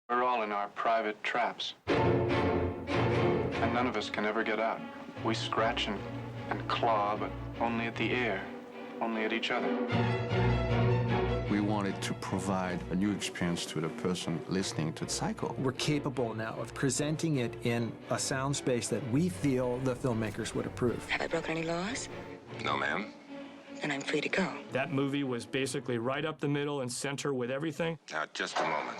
We're all in our private traps. And none of us can ever get out. We scratch and claw, but only at the air, only at each other. We wanted to provide a new experience to the person listening to Psycho. We're capable now of presenting it in a sound space that we feel the filmmakers would approve. Have I broken any laws? No, ma'am. Then I'm free to go. That movie was basically right up the middle and center with everything. Now, just a moment.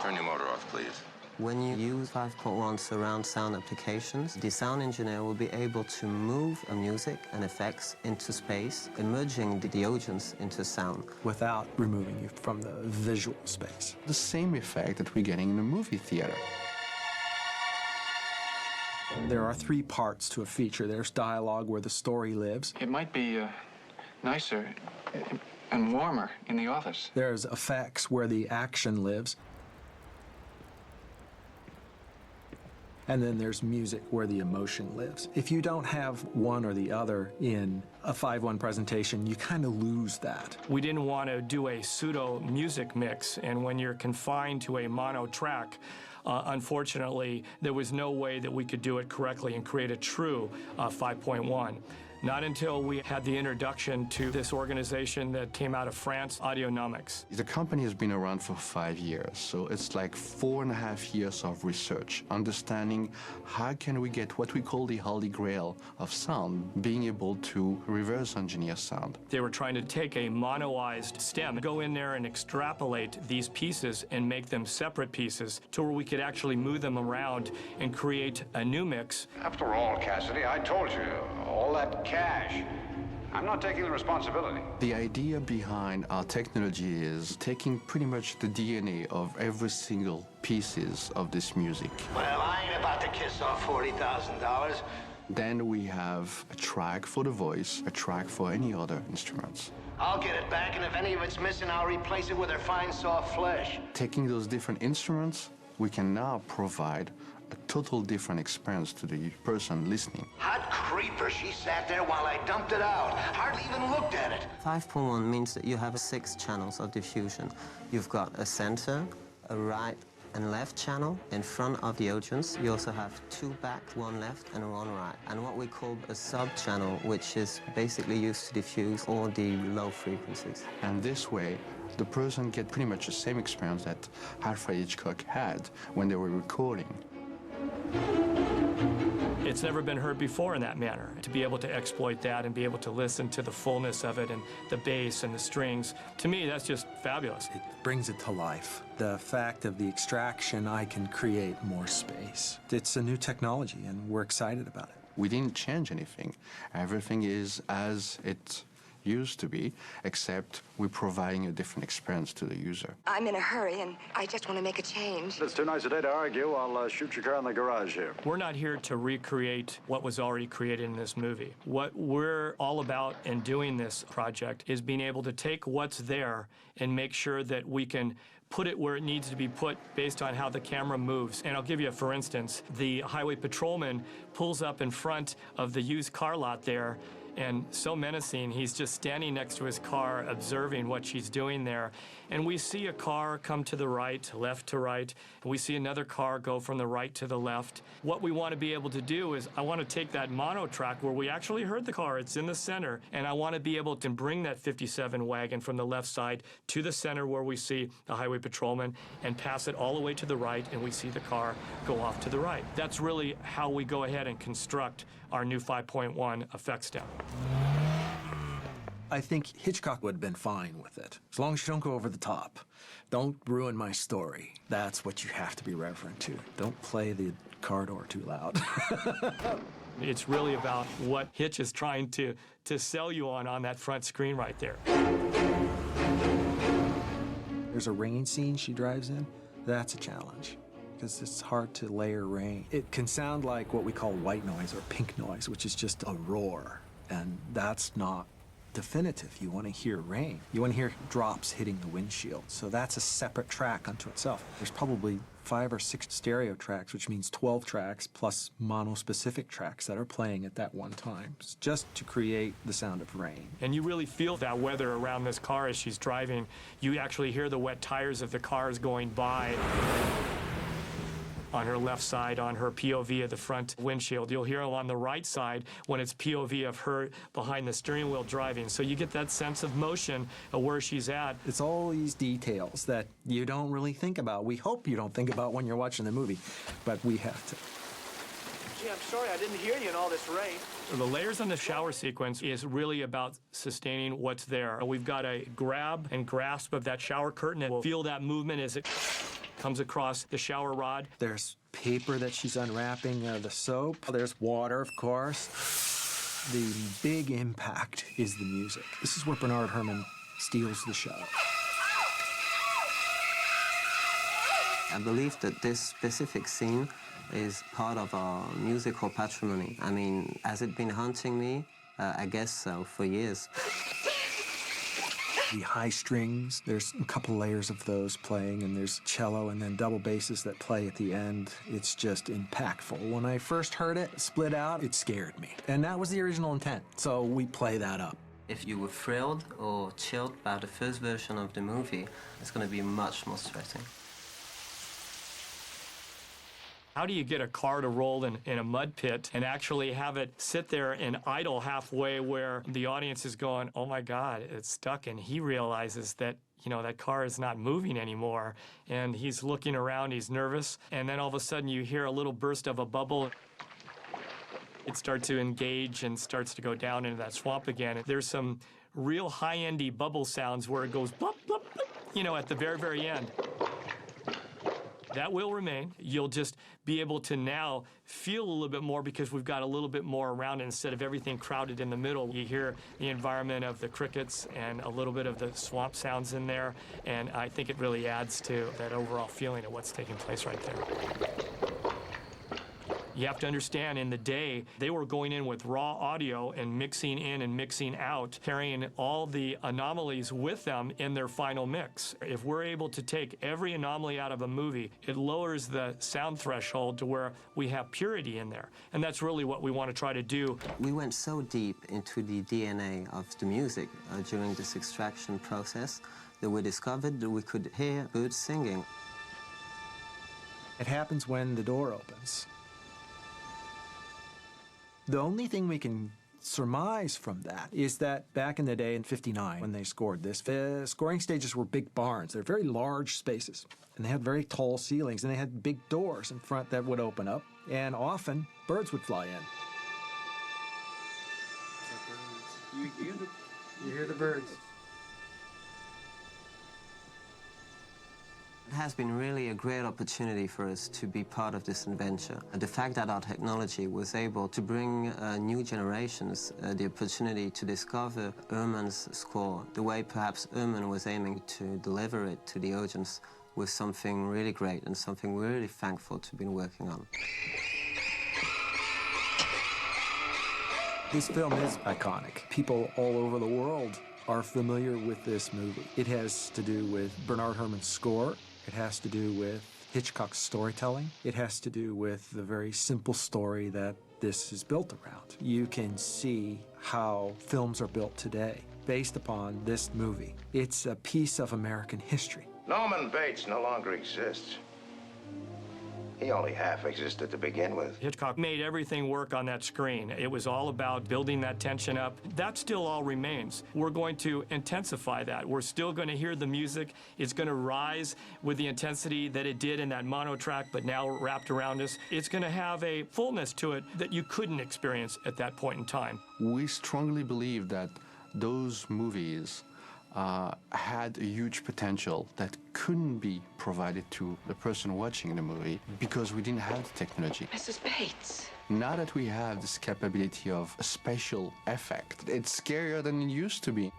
Turn your motor off, please. When you use 5.1 surround sound applications, the sound engineer will be able to move music and effects into space, emerging the audience into sound. Without removing you from the visual space. The same effect that we're getting in a movie theater. There are three parts to a feature. There's dialogue where the story lives. It might be nicer and warmer in the office. There's effects where the action lives. And then there's music where the emotion lives. If you don't have one or the other in a 5.1 presentation, you kind of lose that. We didn't want to do a pseudo music mix, and when you're confined to a mono track, unfortunately, there was no way that we could do it correctly and create a true 5.1. Not until we had the introduction to this organization that came out of France, Audionomics. The company has been around for 5 years, so it's like 4.5 years of research, understanding how can we get what we call the holy grail of sound, being able to reverse engineer sound. They were trying to take a monoized stem, go in there and extrapolate these pieces and make them separate pieces to where we could actually move them around and create a new mix. After all, Cassidy, I told you, all that cash. I'm not taking the responsibility. The idea behind our technology is taking pretty much the DNA of every single pieces of this music. Well, I ain't about to kiss off $40,000. Then we have a track for the voice, a track for any other instruments. I'll get it back, and if any of it's missing, I'll replace it with her fine, soft flesh. Taking those different instruments, we can now provide a total different experience to the person listening. Hot creeper, she sat there while I dumped it out. Hardly even looked at it. 5.1 means that you have 6 channels of diffusion. You've got a center, a right and left channel in front of the audience. You also have 2 back, 1 left and 1 right. And what we call a sub-channel, which is basically used to diffuse all the low frequencies. And this way, the person gets pretty much the same experience that Alfred Hitchcock had when they were recording. It's never been heard before in that manner. To be able to exploit that and be able to listen to the fullness of it and the bass and the strings, to me, that's just fabulous. It brings it to life. The fact of the extraction, I can create more space. It's a new technology, and we're excited about it. We didn't change anything. Everything is as it used to be, except we're providing a different experience to the user. I'm in a hurry, and I just want to make a change. It's too nice a day to argue. I'll shoot your car in the garage here. We're not here to recreate what was already created in this movie. What we're all about in doing this project is being able to take what's there and make sure that we can put it where it needs to be put based on how the camera moves. And I'll give you, for instance, the highway patrolman pulls up in front of the used car lot there, and so menacing, he's just standing next to his car, observing what she's doing there. And we see a car come to the right, left to right, and we see another car go from the right to the left. What we want to be able to do is, I want to take that mono track where we actually heard the car, it's in the center, and I want to be able to bring that 57 wagon from the left side to the center where we see the highway patrolman and pass it all the way to the right, and we see the car go off to the right. That's really how we go ahead and construct our new 5.1 effect stem. I think Hitchcock would have been fine with it, as long as you don't go over the top. Don't ruin my story. That's what you have to be reverent to. Don't play the car door too loud. It's really about what Hitch is trying to sell you on that front screen right there. There's a rain scene she drives in. That's a challenge, because it's hard to layer rain. It can sound like what we call white noise or pink noise, which is just a roar, and that's not definitive. You want to hear rain. You want to hear drops hitting the windshield. So that's a separate track unto itself. There's probably 5 or 6 stereo tracks, which means 12 tracks plus mono-specific tracks that are playing at that one time, just to create the sound of rain. And you really feel that weather around this car as she's driving. You actually hear the wet tires of the cars going by. On her left side, on her POV of the front windshield. You'll hear on the right side when it's POV of her behind the steering wheel driving. So you get that sense of motion of where she's at. It's all these details that you don't really think about. We hope you don't think about when you're watching the movie, but we have to. Gee, I'm sorry I didn't hear you in all this rain. The layers on the shower sequence is really about sustaining what's there. We've got a grab and grasp of that shower curtain, and we'll feel that movement as it comes across the shower rod. There's paper that she's unwrapping, the soap. There's water, of course. The big impact is the music. This is where Bernard Herrmann steals the show. I believe that this specific scene is part of our musical patrimony. I mean, has it been haunting me? I guess so, for years. The high strings, there's a couple layers of those playing, and there's cello and then double basses that play at the end. It's just impactful. When I first heard it split out, it scared me. And that was the original intent, so we play that up. If you were thrilled or chilled by the first version of the movie, it's going to be much more stressing. How do you get a car to roll in a mud pit and actually have it sit there and idle halfway where the audience is going, oh my God, it's stuck, and he realizes that, you know, that car is not moving anymore, and he's looking around, he's nervous, and then all of a sudden you hear a little burst of a bubble. It starts to engage and starts to go down into that swamp again. There's some real high-endy bubble sounds where it goes blop, blop, blop, you know, at the very, very end. That will remain. You'll just be able to now feel a little bit more because we've got a little bit more around it instead of everything crowded in the middle. You hear the environment of the crickets and a little bit of the swamp sounds in there, and I think it really adds to that overall feeling of what's taking place right there. You have to understand, in the day, they were going in with raw audio and mixing in and mixing out, carrying all the anomalies with them in their final mix. If we're able to take every anomaly out of a movie, it lowers the sound threshold to where we have purity in there. And that's really what we want to try to do. We went so deep into the DNA of the music during this extraction process that we discovered that we could hear birds singing. It happens when the door opens. The only thing we can surmise from that is that back in the day in '59, when they scored this, the scoring stages were big barns. They're very large spaces, and they had very tall ceilings, and they had big doors in front that would open up, and often birds would fly in. You hear the birds. It has been really a great opportunity for us to be part of this adventure. The fact that our technology was able to bring new generations the opportunity to discover Herrmann's score, the way perhaps Herrmann was aiming to deliver it to the audience, was something really great and something we're really thankful to have been working on. This film is iconic. People all over the world are familiar with this movie. It has to do with Bernard Herrmann's score. It has to do with Hitchcock's storytelling. It has to do with the very simple story that this is built around. You can see how films are built today based upon this movie. It's a piece of American history. Norman Bates no longer exists. He only half existed to begin with. Hitchcock made everything work on that screen. It was all about building that tension up. That still all remains. We're going to intensify that. We're still going to hear the music. It's going to rise with the intensity that it did in that mono track, but now wrapped around us. It's going to have a fullness to it that you couldn't experience at that point in time. We strongly believe that those movies had a huge potential that couldn't be provided to the person watching the movie because we didn't have the technology. Mrs. Bates. Now that we have this capability of a special effect, it's scarier than it used to be.